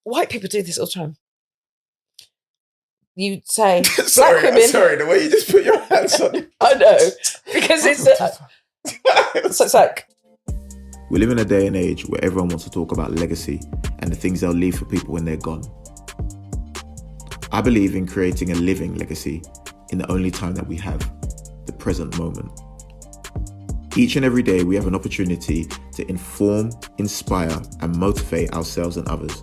white people do this all the time. You say sorry, black women. Sorry, the way you just put your hands on it. I know, because it's like. We live in a day and age where everyone wants to talk about legacy and the things they'll leave for people when they're gone. I believe in creating a living legacy in the only time that we have, the present moment. Each and every day we have an opportunity to inform, inspire, and motivate ourselves and others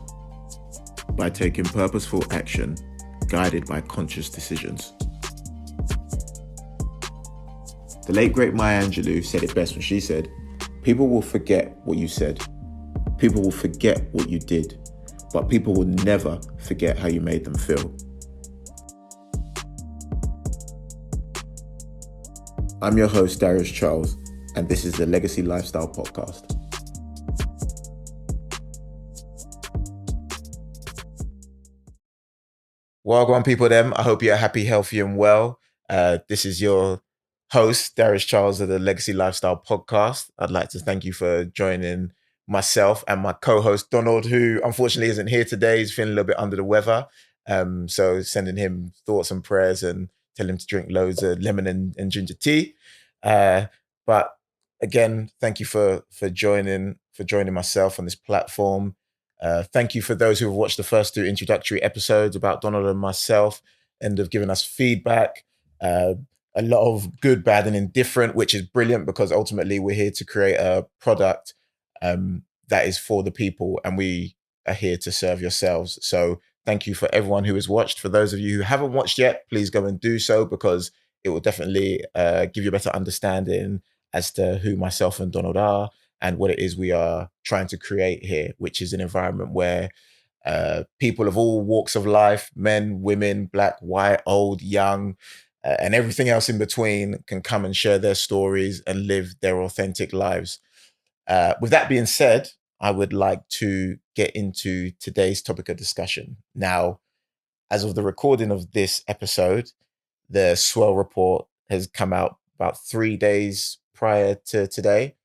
by taking purposeful action guided by conscious decisions. The late great Maya Angelou said it best when she said, "People will forget what you said. People will forget what you did, but people will never forget how you made them feel." I'm your host, Darius Charles, and this is the Legacy Lifestyle Podcast. Welcome, people, them. I hope you're happy, healthy, and well. This is your host, Darius Charles of the Legacy Lifestyle Podcast. I'd like to thank you for joining myself and my co-host, Donald, who unfortunately isn't here today. He's feeling a little bit under the weather. So sending him thoughts and prayers and tell him to drink loads of lemon and ginger tea. But again, thank you for joining myself on this platform. Thank you for those who have watched the first two introductory episodes about Donald and myself and have given us feedback. A lot of good, bad, and indifferent, which is brilliant because ultimately we're here to create a product that is for the people, and we are here to serve yourselves. So thank you for everyone who has watched. For those of you who haven't watched yet, please go and do so because it will definitely give you a better understanding as to who myself and Donald are and what it is we are trying to create here, which is an environment where people of all walks of life, men, women, black, white, old, young, and everything else in between can come and share their stories and live their authentic lives. With that being said, I would like to get into today's topic of discussion. Now, as of the recording of this episode, the Swell report has come out about 3 days prior to today,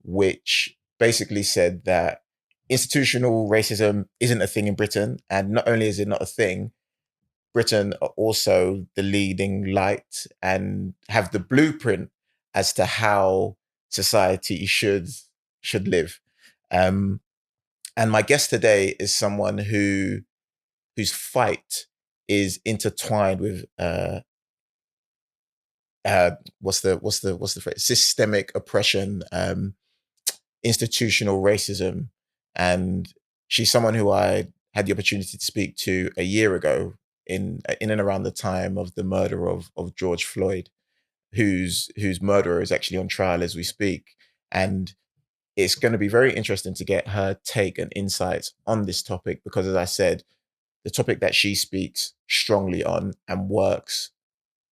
which basically said that institutional racism isn't a thing in Britain. And not only is it not a thing, Britain are also the leading light and have the blueprint as to how society should live. And my guest today is someone whose fight is intertwined with what's the phrase? Systemic oppression, institutional racism, and she's someone who I had the opportunity to speak to a year ago in and around the time of the murder of George Floyd, whose murderer is actually on trial as we speak. And it's going to be very interesting to get her take and insights on this topic because, as I said, the topic that she speaks strongly on and works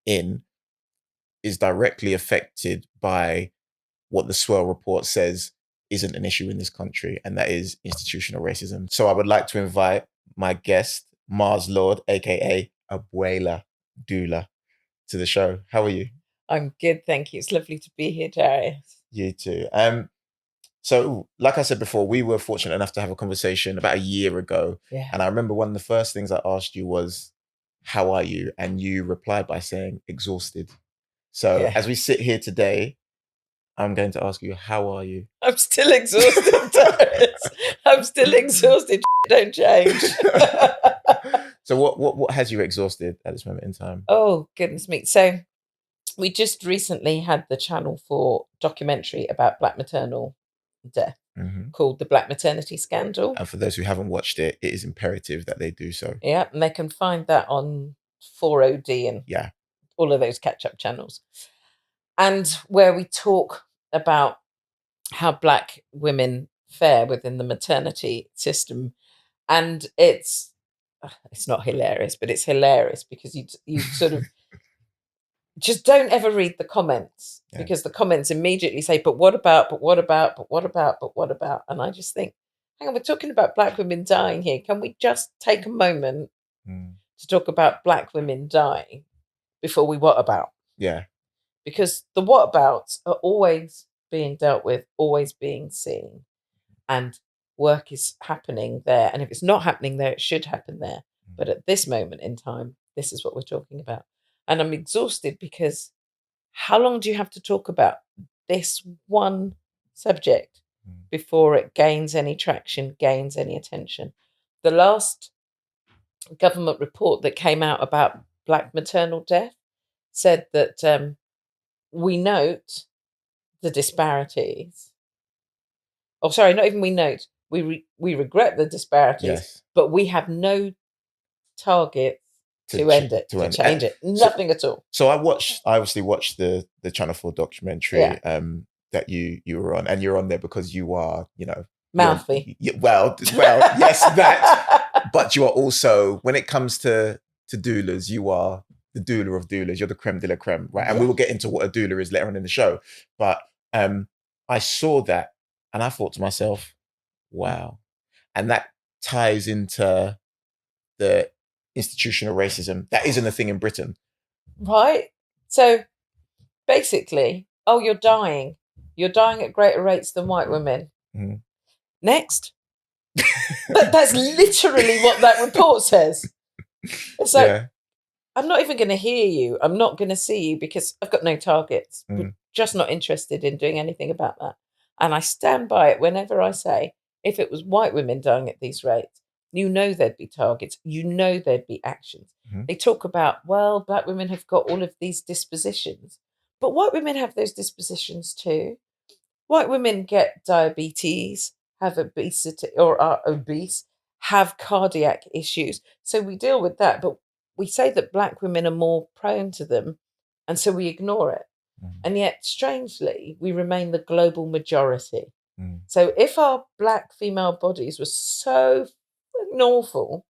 in is directly affected by what the Swell report says isn't an issue in this country, and that is institutional racism. So I would like to invite my guest, Mars Lord, aka Abuela Dula, to the show. How are you? I'm good, thank you. It's lovely to be here, Darius. You too. So like I said before, we were fortunate enough to have a conversation about a year ago. Yeah. And I remember one of the first things I asked you was, how are you? And you replied by saying exhausted. So as we sit here today, I'm going to ask you, how are you? I'm still exhausted, Darius. I'm still exhausted. Don't change. So what has you exhausted at this moment in time? Oh, goodness me. So we just recently had the Channel 4 documentary about Black maternal death called The Black Maternity Scandal. And for those who haven't watched it, it is imperative that they do so. Yeah, and they can find that on 4OD and all of those catch-up channels. And where we talk about how Black women fare within the maternity system. And it's not hilarious, but it's hilarious because you sort of just don't ever read the comments because the comments immediately say, but what about, but what about, but what about, but what about? And I just think, hang on, we're talking about Black women dying here. Can we just take a moment to talk about Black women dying before we what about? Yeah. Because the what abouts are always being dealt with, always being seen. And work is happening there. And if it's not happening there, it should happen there. But at this moment in time, this is what we're talking about. And I'm exhausted because how long do you have to talk about this one subject before it gains any traction, gains any attention? The last government report that came out about Black maternal death said that we note the disparities. Oh, sorry, not even we note. We regret the disparities, but we have no target to end it, to change it. Nothing at all. So I obviously watched the Channel 4 documentary that you were on, and you're on there because you are, mouthy. Well, yes, that. But you are also, when it comes to doulas, you are the doula of doulas. You're the creme de la creme, right? And we will get into what a doula is later on in the show. But I saw that and I thought to myself, wow. And that ties into the institutional racism that isn't a thing in Britain. Right. So basically, you're dying. You're dying at greater rates than white women. Mm-hmm. Next. But that's literally what that report says. It's like, I'm not even going to hear you. I'm not going to see you because I've got no targets. We're just not interested in doing anything about that. And I stand by it whenever I say, if it was white women dying at these rates, there'd be targets. There'd be actions. Mm-hmm. They talk about, Black women have got all of these dispositions. But white women have those dispositions too. White women get diabetes, have obesity or are obese, have cardiac issues. So we deal with that. But we say that Black women are more prone to them. And so we ignore it. Mm. And yet, strangely, we remain the global majority. Mm. So if our Black female bodies were so awful,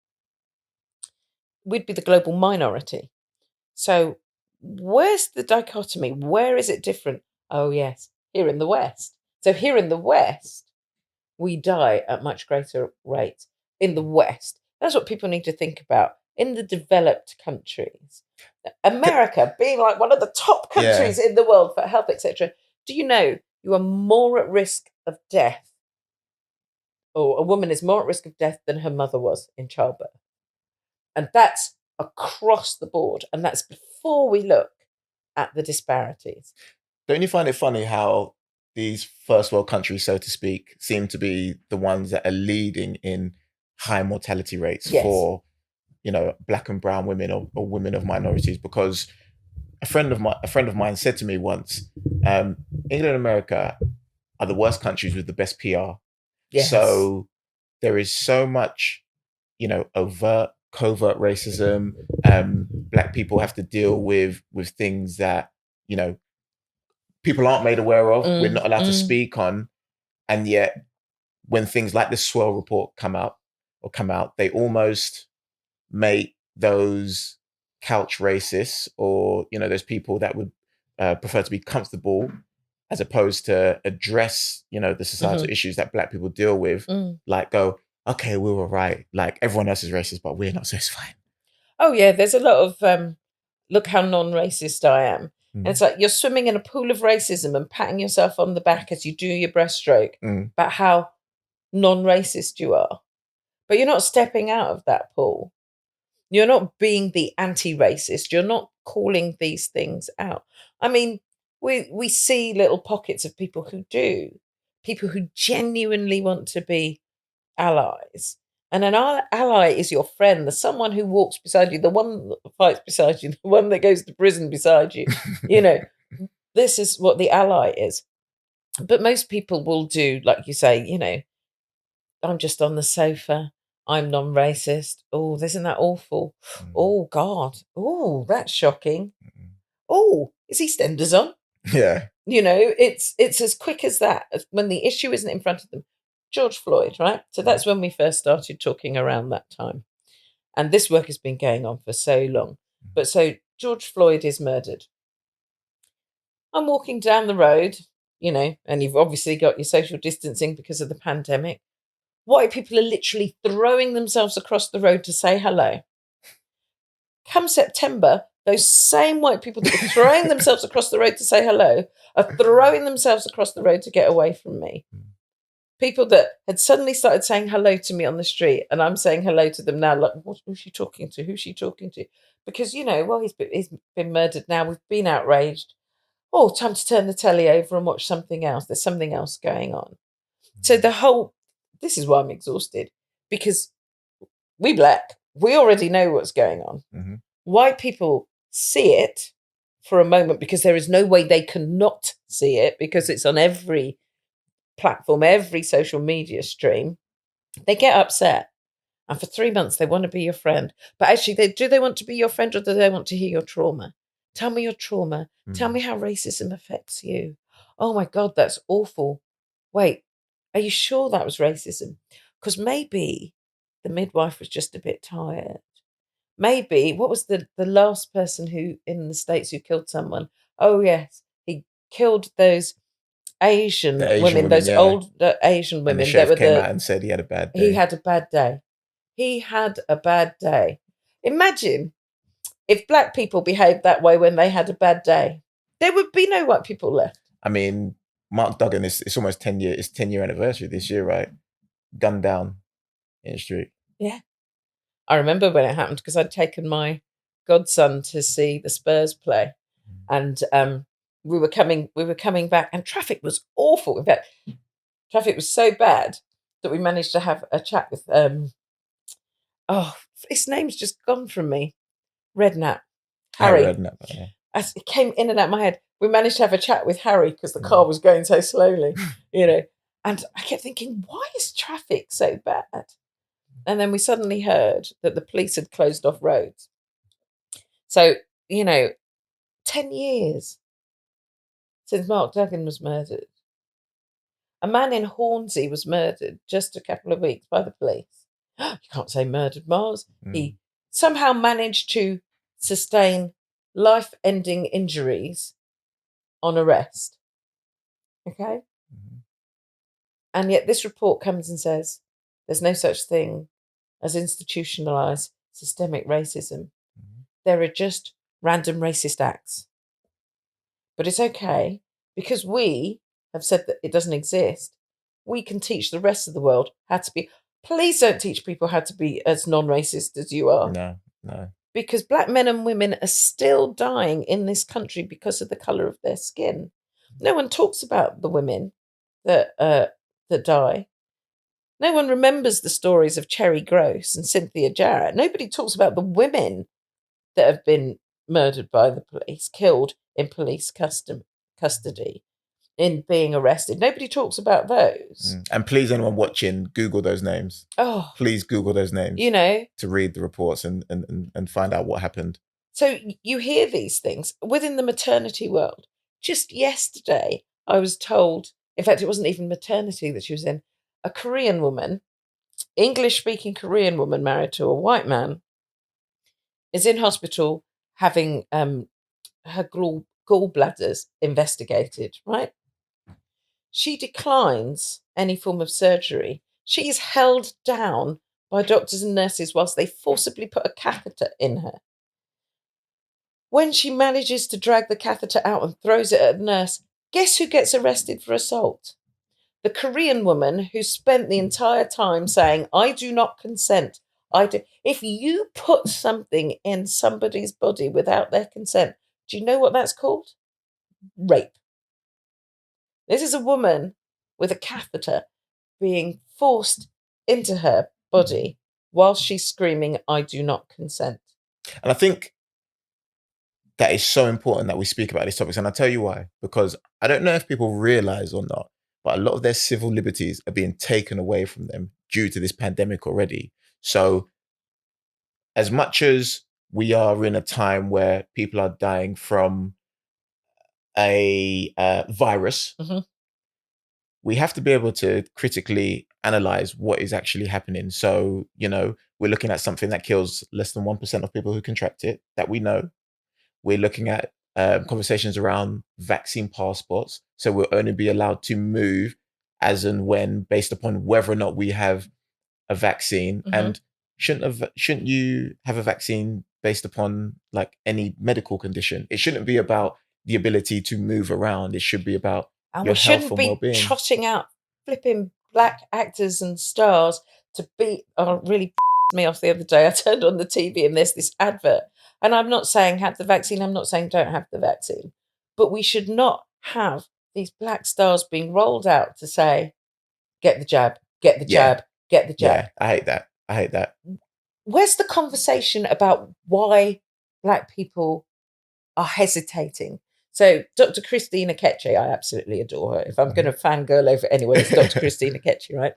we'd be the global minority. So where's the dichotomy? Where is it different? Oh, yes, here in the West. So here in the West, we die at much greater rates. In the West, that's what people need to think about. In the developed countries, America being like one of the top countries in the world for health, etc. Do you know you are more at risk of death, or a woman is more at risk of death than her mother was in childbirth? And that's across the board. And that's before we look at the disparities. Don't you find it funny how these first world countries, so to speak, seem to be the ones that are leading in high mortality rates for, Black and brown women or women of minorities? Because a friend of mine said to me once, England and America are the worst countries with the best PR. Yes. So there is so much, overt, covert racism. Black people have to deal with things that, people aren't made aware of. We're not allowed to speak on. And yet when things like the Swell report come out, they almost make those couch racists or, those people that would prefer to be comfortable as opposed to address, the societal issues that Black people deal with, like go, okay, we were right. Like everyone else is racist, but we're not, so it's fine. Oh yeah, there's a lot of look how non-racist I am. And it's like you're swimming in a pool of racism and patting yourself on the back as you do your breaststroke about how non-racist you are. But you're not stepping out of that pool. You're not being the anti-racist. You're not calling these things out. I mean, we see little pockets of people who do, people who genuinely want to be allies. And an ally is your friend, the someone who walks beside you, the one that fights beside you, the one that goes to prison beside you. This is what the ally is. But most people will do, like you say, I'm just on the sofa. I'm non-racist. Oh, isn't that awful? Oh, God. Oh, that's shocking. Oh, is EastEnders on? Yeah. It's as quick as that. When the issue isn't in front of them. George Floyd, right? So that's when we first started talking around that time. And this work has been going on for so long. But so George Floyd is murdered. I'm walking down the road, and you've obviously got your social distancing because of the pandemic. White people are literally throwing themselves across the road to say hello. Come September, those same white people that were throwing themselves across the road to say hello are throwing themselves across the road to get away from me. people that had suddenly started saying hello to me on the street, and I'm saying hello to them now. Like, who's she talking to? Who's she talking to? Because well, he's been murdered now. We've been outraged. Oh, time to turn the telly over and watch something else. There's something else going on. So this is why I'm exhausted, because we black, we already know what's going on. Mm-hmm. White people see it for a moment because there is no way they cannot see it, because it's on every platform, every social media stream. They get upset. And for 3 months, they want to be your friend. But actually, do they want to be your friend, or do they want to hear your trauma? Tell me your trauma. Tell me how racism affects you. Oh my God, that's awful. Wait, are you sure that was racism? Because maybe the midwife was just a bit tired. Maybe, what was the last person who in the States who killed someone? Oh, yes, he killed those Asian women, those old Asian women. And the sheriff came out and said he had a bad day. He had a bad day. He had a bad day. Imagine if black people behaved that way when they had a bad day. There would be no white people left. I mean, Mark Duggan, it's almost 10 year. It's 10-year anniversary this year, right? Gunned down in the street. Yeah. I remember when it happened, because I'd taken my godson to see the Spurs play, and we were coming back, and traffic was awful. In fact, traffic was so bad that we managed to have a chat with his name's just gone from me. Redknapp. Harry. Redknapp, yeah. As it came in and out of my head, we managed to have a chat with Harry because the car was going so slowly, And I kept thinking, why is traffic so bad? And then we suddenly heard that the police had closed off roads. So, 10 years since Mark Duggan was murdered. A man in Hornsey was murdered just a couple of weeks by the police. You can't say murdered, Mars. He somehow managed to sustain life-ending injuries on arrest. Okay? And yet this report comes and says there's no such thing as institutionalized systemic racism. There are just random racist acts. But it's okay, because we have said that it doesn't exist. We can teach the rest of the world how to be. Please don't teach people how to be as non-racist as you are. No. Because black men and women are still dying in this country because of the colour of their skin. No one talks about the women that die. No one remembers the stories of Cherry Gross and Cynthia Jarrett. Nobody talks about the women that have been murdered by the police, killed in police custody, in being arrested. Nobody talks about those. And please, anyone watching, Google those names. Oh, please Google those names. To read the reports and find out what happened. So you hear these things within the maternity world. Just yesterday, I was told, in fact, it wasn't even maternity that she was in, a Korean woman, English-speaking Korean woman married to a white man, is in hospital having her gallbladders investigated, right? She declines any form of surgery. She is held down by doctors and nurses whilst they forcibly put a catheter in her. When she manages to drag the catheter out and throws it at a nurse, guess who gets arrested for assault? The Korean woman who spent the entire time saying, I do not consent. If you put something in somebody's body without their consent, do you know what that's called? Rape. This is a woman with a catheter being forced into her body whilst she's screaming, I do not consent. And I think that is so important that we speak about these topics. And I'll tell you why. Because I don't know if people realize or not, but a lot of their civil liberties are being taken away from them due to this pandemic already. So as much as we are in a time where people are dying from a virus, we have to be able to critically analyze what is actually happening. So, we're looking at something that kills less than 1% of people who contract it, that we know. We're looking at conversations around vaccine passports. So we'll only be allowed to move as and when, based upon whether or not we have a vaccine. And shouldn't you have a vaccine based upon like any medical condition? It shouldn't be about the ability to move around. It should be about your health and well-being. Trotting out flipping black actors and stars to be. Oh, really me off the other day. I turned on the TV and there's this advert. And I'm not saying have the vaccine. I'm not saying don't have the vaccine. But we should not have these black stars being rolled out to say, get the jab, get the jab, get the jab. Yeah, I hate that. I hate that. Where's the conversation about why black people are hesitating? So Dr. Christina Ketchy, I absolutely adore her. If I'm going to fangirl over anyone, it's Dr. Christina Ketchy, right?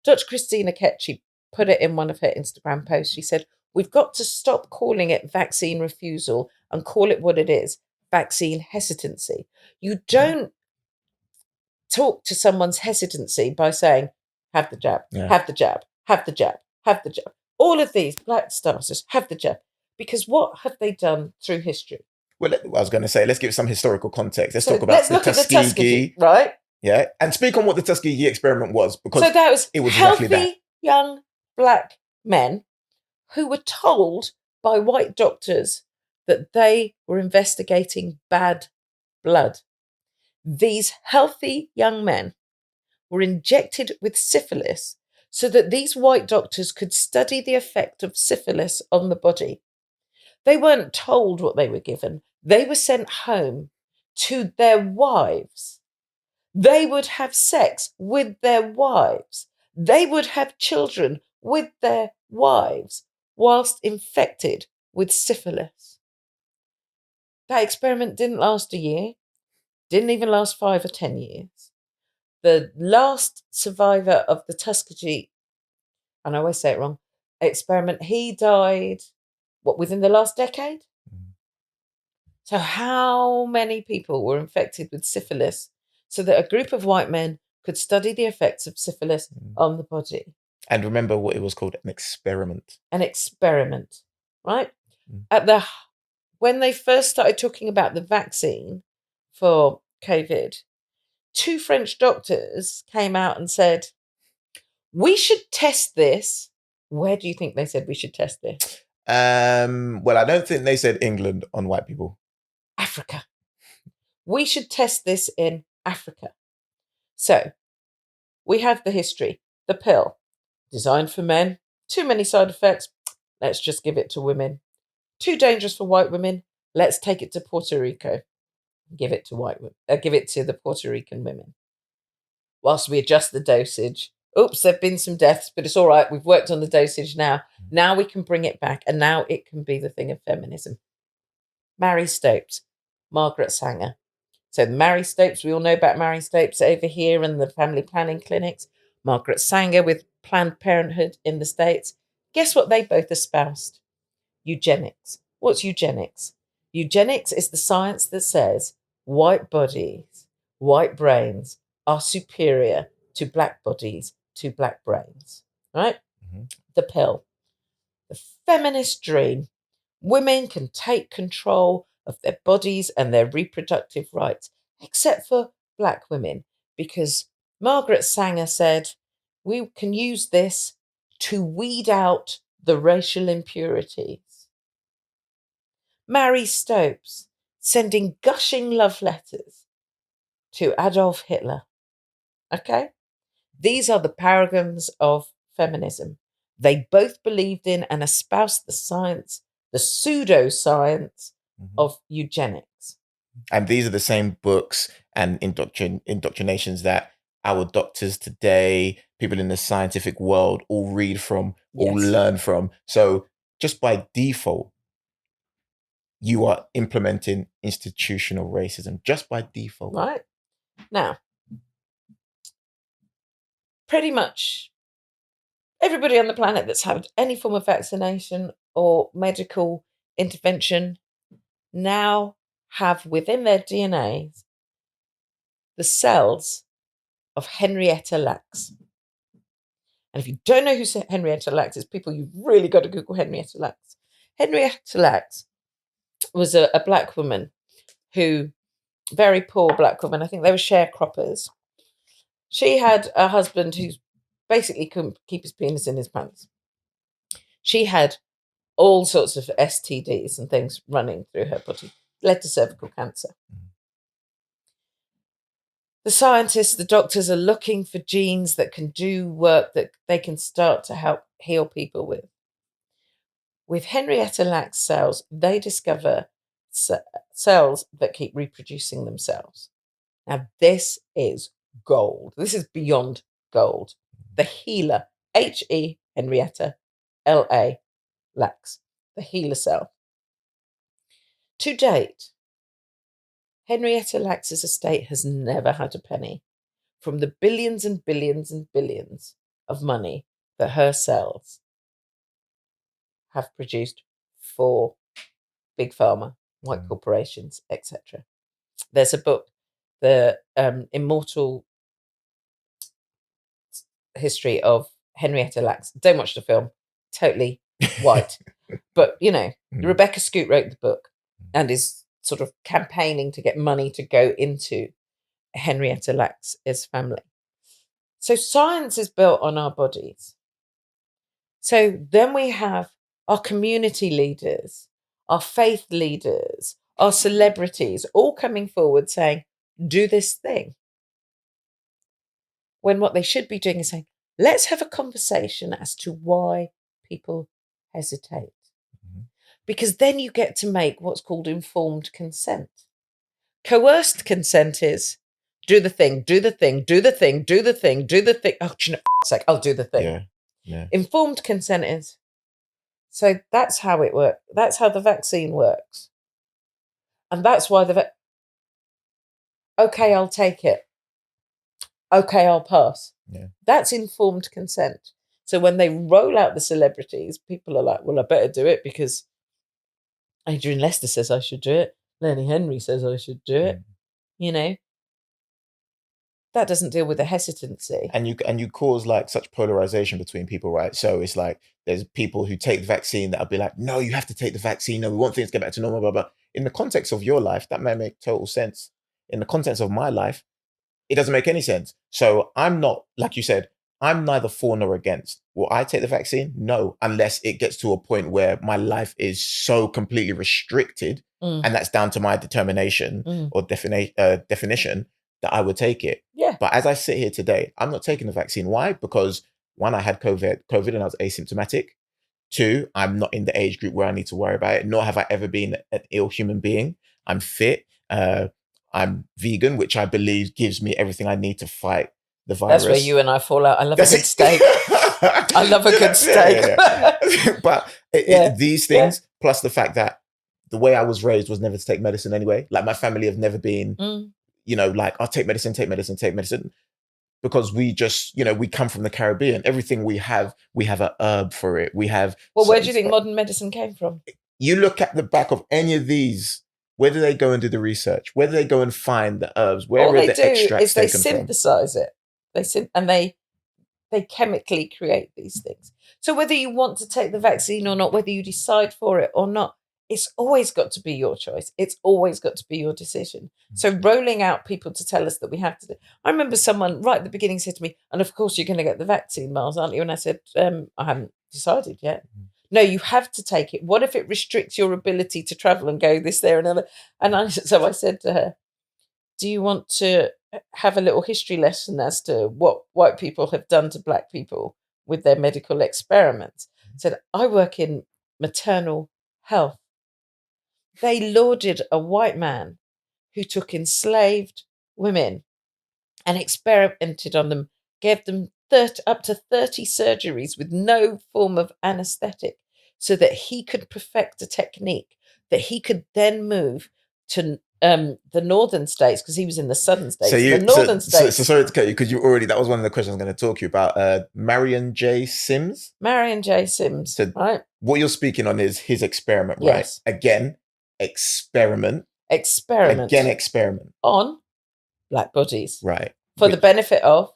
Dr. Christina Ketchy put it in one of her Instagram posts. She said, we've got to stop calling it vaccine refusal and call it what it is, vaccine hesitancy. You don't talk to someone's hesitancy by saying, have the jab, have the jab, have the jab, have the jab. All of these black stars have the jab. Because what have they done through history? Well, I was going to say, let's give some historical context. Let's talk about the Tuskegee, right? Yeah, and speak on what the Tuskegee experiment was, because so that was it was healthy exactly that. Young black men who were told by white doctors that they were investigating bad blood. These healthy young men were injected with syphilis so that these white doctors could study the effect of syphilis on the body. They weren't told what they were given. They were sent home to their wives. They would have sex with their wives. They would have children with their wives whilst infected with syphilis. That experiment didn't last a year, didn't even last 5 or 10 years. The last survivor of the Tuskegee, and I always say it wrong, experiment, he died, within the last decade? So how many people were infected with syphilis so that a group of white men could study the effects of syphilis on the body? And remember what it was called, an experiment. An experiment, right? When they first started talking about the vaccine for COVID, 2 French doctors came out and said, we should test this. Where do you think they said we should test this? Well, I don't think they said England on white people. Africa. We should test this in Africa. So we have the history. The pill, designed for men, too many side effects. Let's just give it to women. Too dangerous for white women. Let's take it to Puerto Rico. Give it to give it to the Puerto Rican women. Whilst we adjust the dosage. Oops, there've been some deaths, but it's all right. We've worked on the dosage now. Now we can bring it back, and now it can be the thing of feminism. Mary Stopes, Margaret Sanger. So Mary Stopes, we all know about Mary Stopes over here and the family planning clinics. Margaret Sanger with Planned Parenthood in the States. Guess what they both espoused? Eugenics. What's eugenics? Eugenics is the science that says white bodies, white brains are superior to black bodies, to black brains, right? Mm-hmm. The pill. The feminist dream. Women can take control of their bodies and their reproductive rights, except for black women, because Margaret Sanger said, we can use this to weed out the racial impurities. Mary Stopes sending gushing love letters to Adolf Hitler. Okay? These are the paragons of feminism. They both believed in and espoused the science, the pseudoscience of eugenics. And these are the same books and indoctrinations that our doctors today, people in the scientific world, all read from, all learn from. So just by default, you are implementing institutional racism just by default. Right. Now, pretty much everybody on the planet that's had any form of vaccination or medical intervention now have within their DNAs the cells of Henrietta Lacks. And if you don't know who Henrietta Lacks is, people, you've really got to Google Henrietta Lacks. Henrietta Lacks was a black woman who, very poor black woman, I think they were sharecroppers. She had a husband who basically couldn't keep his penis in his pants. She had all sorts of STDs and things running through her body, led to cervical cancer. The scientists, the doctors are looking for genes that can do work that they can start to help heal people with. With Henrietta Lacks cells, they discover cells that keep reproducing themselves. Now, this is gold. This is beyond gold. The healer, H-E, Henrietta, L-A, Lacks, the healer cell. To date, Henrietta Lacks's estate has never had a penny from the billions and billions and billions of money that her cells have produced for big pharma, white corporations, etc. There's a book, The Immortal History of Henrietta Lacks. Don't watch the film, totally white. But, Rebecca Scoot wrote the book and is sort of campaigning to get money to go into Henrietta Lacks' family. So science is built on our bodies. So then we have our community leaders, our faith leaders, our celebrities all coming forward saying, do this thing. When what they should be doing is saying, let's have a conversation as to why people hesitate. Because then you get to make what's called informed consent. Coerced consent is do the thing, do the thing, do the thing, do the thing, do the thing. Oh, sake, I'll do the thing. Yeah. Informed consent is. So that's how it works. That's how the vaccine works. And that's why okay, I'll take it. Okay, I'll pass. Yeah. That's informed consent. So when they roll out the celebrities, people are like, well, I better do it because Adrian Lester says I should do it. Lenny Henry says I should do it. That doesn't deal with the hesitancy. And you cause like such polarization between people, right? So it's like there's people who take the vaccine that'll be like, no, you have to take the vaccine. No, we want things to get back to normal, blah, blah. In the context of your life, that may make total sense. In the context of my life, it doesn't make any sense. So I'm not, like you said, I'm neither for nor against. Will I take the vaccine? No, unless it gets to a point where my life is so completely restricted, and that's down to my determination or definition that I would take it. Yeah. But as I sit here today, I'm not taking the vaccine. Why? Because one, I had COVID and I was asymptomatic. Two, I'm not in the age group where I need to worry about it, nor have I ever been an ill human being. I'm fit. I'm vegan, which I believe gives me everything I need to fight the virus. That's where you and I fall out. I love a good steak. I love a good steak. Yeah. But these things, plus the fact that the way I was raised was never to take medicine anyway. Like my family have never been, like, I'll take medicine. Because we just, we come from the Caribbean. Everything we have an herb for it. We have. Well, where do you think modern medicine came from? You look at the back of any of these. Where do they go and do the research? Where do they go and find the herbs? Where are the extracts taken from? They synthesize it. They chemically create these things. So whether you want to take the vaccine or not, whether you decide for it or not, it's always got to be your choice. It's always got to be your decision. So rolling out people to tell us that we have to do. I remember someone right at the beginning said to me, and of course you're going to get the vaccine, Miles, aren't you? And I said, I haven't decided yet. No, you have to take it. What if it restricts your ability to travel and go this, there, and other? And so I said to her, do you want to have a little history lesson as to what white people have done to black people with their medical experiments? I said, I work in maternal health. They lauded a white man who took enslaved women and experimented on them, gave them up to 30 surgeries with no form of anesthetic so that he could perfect a technique that he could then move to the northern states, because he was in the southern states. So sorry to cut you, because that was one of the questions I was going to talk to you about. Marion J. Sims. So, right. What you're speaking on is his experiment, right? Yes. Again, experiment. Again, experiment. On black bodies. Right. For the benefit of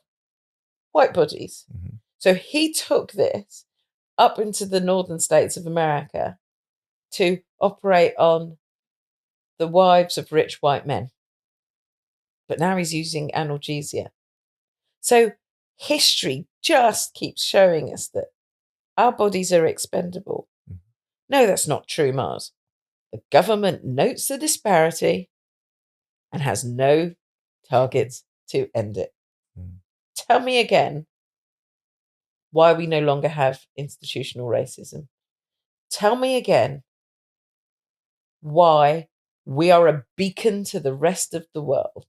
white bodies. Mm-hmm. So he took this up into the northern states of America to operate on the wives of rich white men. But now he's using analgesia. So history just keeps showing us that our bodies are expendable. Mm-hmm. No, that's not true, Mars. The government notes the disparity and has no targets to end it. Tell me again why we no longer have institutional racism. Tell me again why we are a beacon to the rest of the world.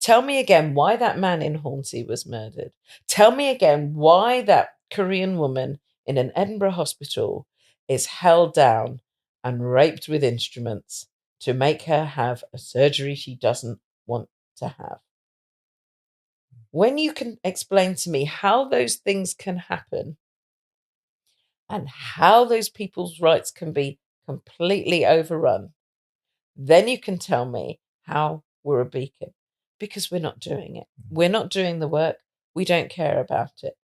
Tell me again why that man in Hornsey was murdered. Tell me again why that Korean woman in an Edinburgh hospital is held down and raped with instruments to make her have a surgery she doesn't want to have. When you can explain to me how those things can happen and how those people's rights can be completely overrun, then you can tell me how we're a beacon. Because we're not doing it. We're not doing the work. We don't care about it.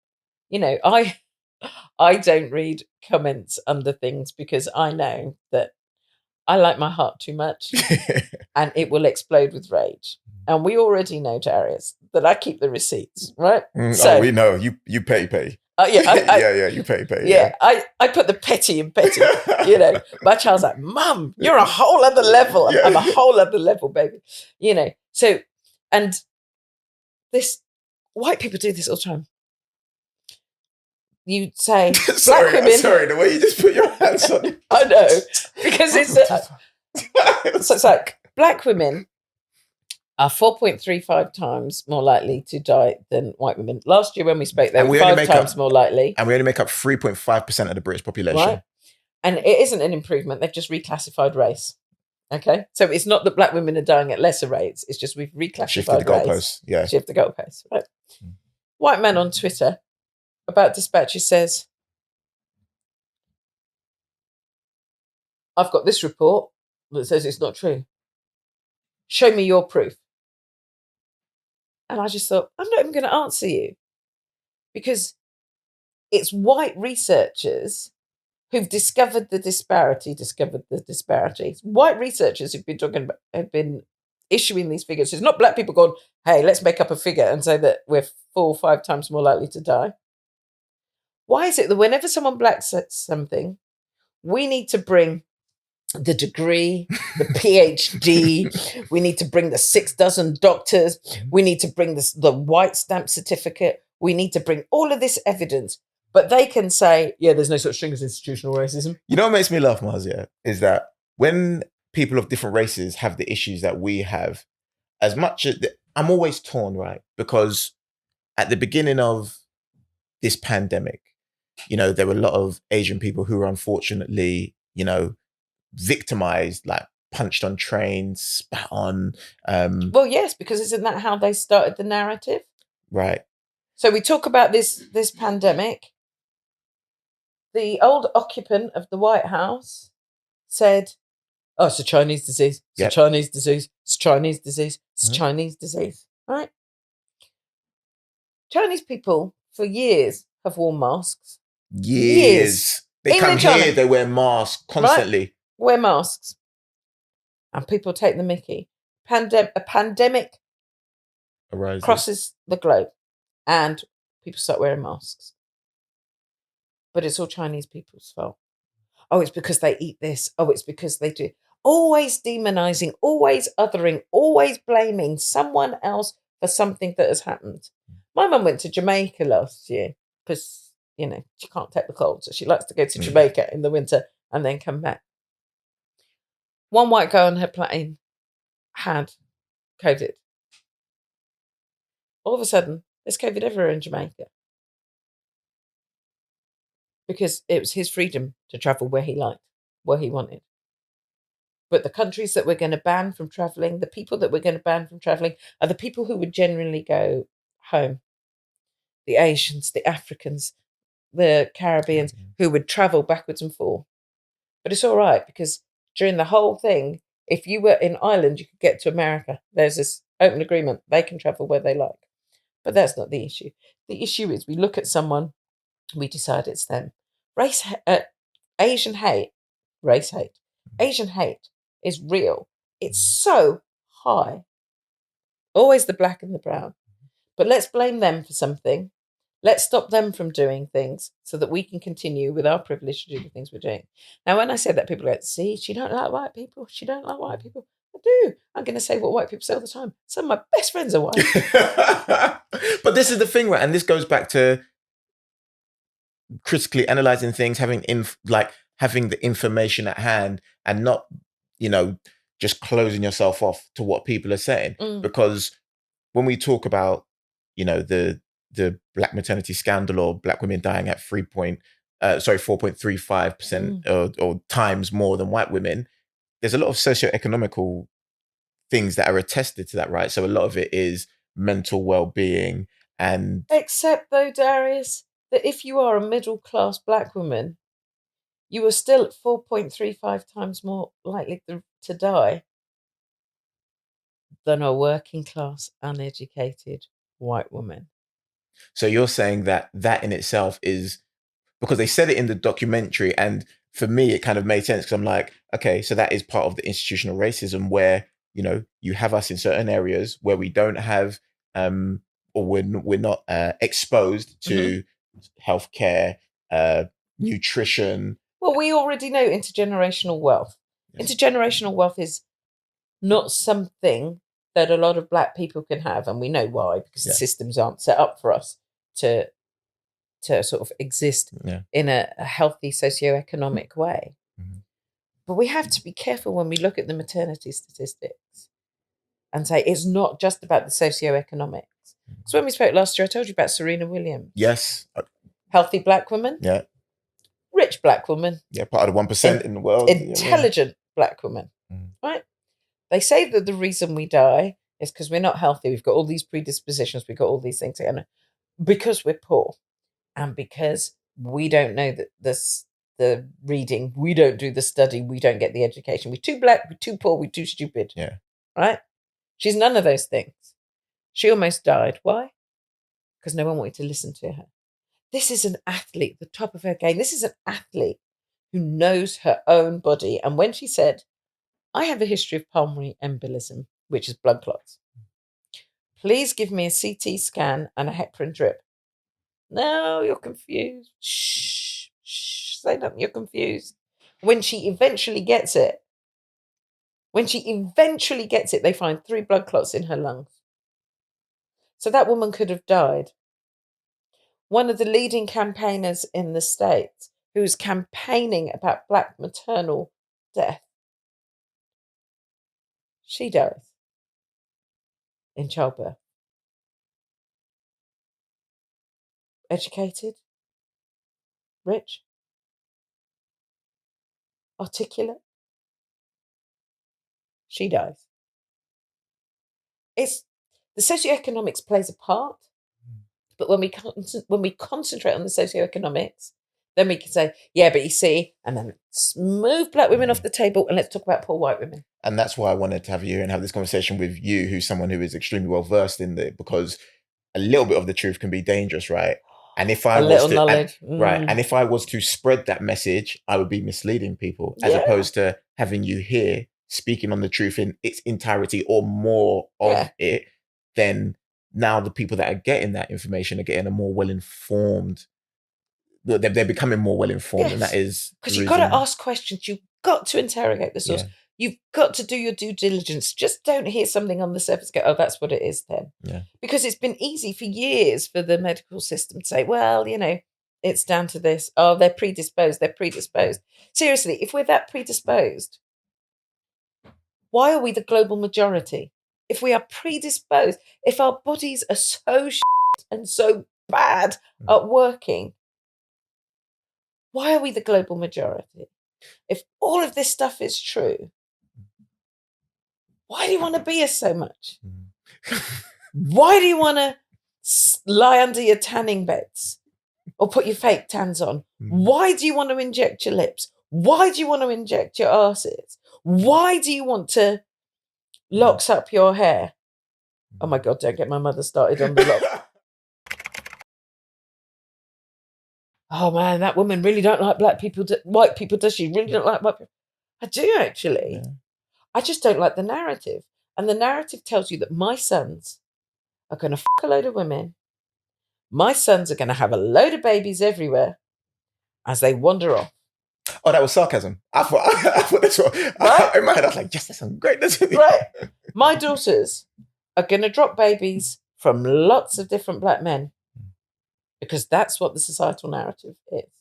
You know, I don't read comments under things because I know that I like my heart too much and it will explode with rage. And we already know, Darius, that I keep the receipts, right? So we know you pay. Yeah, you pay. Yeah, I put the petty in petty. You know, my child's like, Mum, you're a whole other level. I'm a whole other level, baby. You know, so, and this, white people do this all the time. You say, sorry, black women. Sorry, the way you just put your hands on it. I know, because so it's like black women are 4.35 times more likely to die than white women. Last year when we spoke, they were 5 times more likely. And we only make up 3.5% of the British population. Right? And it isn't an improvement. They've just reclassified race. Okay? So it's not that black women are dying at lesser rates. It's just we've reclassified Shifted the goalposts. Yeah. Shift the goalposts. Right? White man on Twitter about dispatches says, I've got this report that says it's not true. Show me your proof. And I just thought, I'm not even going to answer you because it's white researchers who've discovered the disparity. White researchers have been issuing these figures. It's not black people going, hey, let's make up a figure and say that we're 4 or 5 times more likely to die. Why is it that whenever someone black says something, we need to bring the degree, the PhD, we need to bring the 6 dozen doctors, we need to bring the white stamp certificate, we need to bring all of this evidence, but they can say, yeah, there's no such thing as institutional racism. You know what makes me laugh, Mars, is that when people of different races have the issues that we have, as much as I'm always torn, right? Because at the beginning of this pandemic, you know, there were a lot of Asian people who were unfortunately, you know, victimized, like punched on trains, spat on. Well, yes, because isn't that how they started the narrative? Right. So we talk about this pandemic. The old occupant of the White House said, oh, it's a Chinese disease. It's a Chinese disease. It's a Chinese disease. It's a Chinese disease. Right? Chinese people for years have worn masks. Years. They come here, they wear masks constantly. Right? Wear masks. And people take the mickey. A pandemic arises, crosses the globe and people start wearing masks. But it's all Chinese people's fault. Oh, it's because they eat this. Oh, it's because they do. Always demonizing, always othering, always blaming someone else for something that has happened. My mum went to Jamaica last year because, you know, she can't take the cold. So she likes to go to Jamaica in the winter and then come back. One white girl on her plane had COVID. All of a sudden, there's COVID everywhere in Jamaica. Because it was his freedom to travel where he liked, where he wanted. But the countries that we're going to ban from traveling, the people that we're going to ban from traveling are the people who would generally go home. The Asians, the Africans, the Caribbeans, who would travel backwards and forth. But it's all right because during the whole thing, if you were in Ireland, you could get to America. There's this open agreement. They can travel where they like. But that's not the issue. The issue is we look at someone, we decide it's them. Asian hate is real. It's so high. Always the black and the brown. But let's blame them for something. Let's stop them from doing things so that we can continue with our privilege to do the things we're doing. Now, when I say that, people go, see, she don't like white people. She don't like white people. do. I'm going to say what white people say all the time. Some of my best friends are white. But this is the thing, right? And this goes back to critically analyzing things, having the information at hand, and not, just closing yourself off to what people are saying. Because when we talk about, the black maternity scandal, or black women dying at 4.35% or times more than white women, there's a lot of socioeconomical things that are attested to that, right? So a lot of it is mental well-being. And except though, Darius, that if you are a middle-class black woman, you are still at 4.35 times more likely to die than a working class, uneducated white woman. So you're saying that in itself is, because they said it in the documentary, and for me it kind of made sense, because I'm like, okay, so that is part of the institutional racism, where you have us in certain areas where we don't have or we're not exposed to healthcare, nutrition. Well, we already know intergenerational wealth. Yes. Intergenerational wealth is not something that a lot of black people can have, and we know why, because the systems aren't set up for us to sort of exist in a healthy socioeconomic way. But we have to be careful when we look at the maternity statistics and say it's not just about the socioeconomics. So when we spoke last year, I told you about Serena Williams. Yes. Healthy black woman. Yeah. Rich black woman. Yeah, part of the 1% in the world. Intelligent black woman. Right? They say that the reason we die is because we're not healthy. We've got all these predispositions. We've got all these things. And because we're poor, and because we don't know the reading, we don't do the study, we don't get the education. We're too black, we're too poor, we're too stupid. Yeah. Right? She's none of those things. She almost died. Why? Because no one wanted to listen to her. This is an athlete, the top of her game. This is an athlete who knows her own body. And when she said, I have a history of pulmonary embolism, which is blood clots. Please give me a CT scan and a heparin drip. No, you're confused. Shh, say nothing, you're confused. When she eventually gets it, they find 3 blood clots in her lungs. So that woman could have died. One of the leading campaigners in the States, who's campaigning about black maternal death, she dies in childbirth. Educated, rich, articulate, she dies. It's the socioeconomics plays a part, but when we concentrate on the socioeconomics, then we can say, yeah, but you see, and then let's move black women off the table and let's talk about poor white women. And that's why I wanted to have you and have this conversation with you, who's someone who is extremely well versed in it, because a little bit of the truth can be dangerous, right? And if I was to, knowledge, right, and if I was to spread that message, I would be misleading people, as opposed to having you here speaking on the truth in its entirety or more of it. Then now the people that are getting that information are getting a more well-informed. They're becoming more well-informed, and that is because you've got to ask questions. You've got to interrogate the source. You've got to do your due diligence. Just don't hear something on the surface, go, oh, that's what it is then. Yeah. Because it's been easy for years for the medical system to say, well, it's down to this. Oh, they're predisposed. Seriously, if we're that predisposed, why are we the global majority? If we are predisposed, if our bodies are so and so bad at working, why are we the global majority? If all of this stuff is true, why do you want to be us so much? Why do you want to lie under your tanning beds or put your fake tans on? Why do you want to inject your lips? Why do you want to inject your asses? Why do you want to locks up your hair? Oh my God, don't get my mother started on the lock. Oh man, that woman really don't like white people, does she? Really don't like white people? I do, actually. Yeah. I just don't like the narrative. And the narrative tells you that my sons are going to fuck a load of women. My sons are going to have a load of babies everywhere as they wander off. Oh, that was sarcasm. I thought that's what. Right? In my head, I was like, yes, that's great. Right. My daughters are going to drop babies from lots of different black men because that's what the societal narrative is.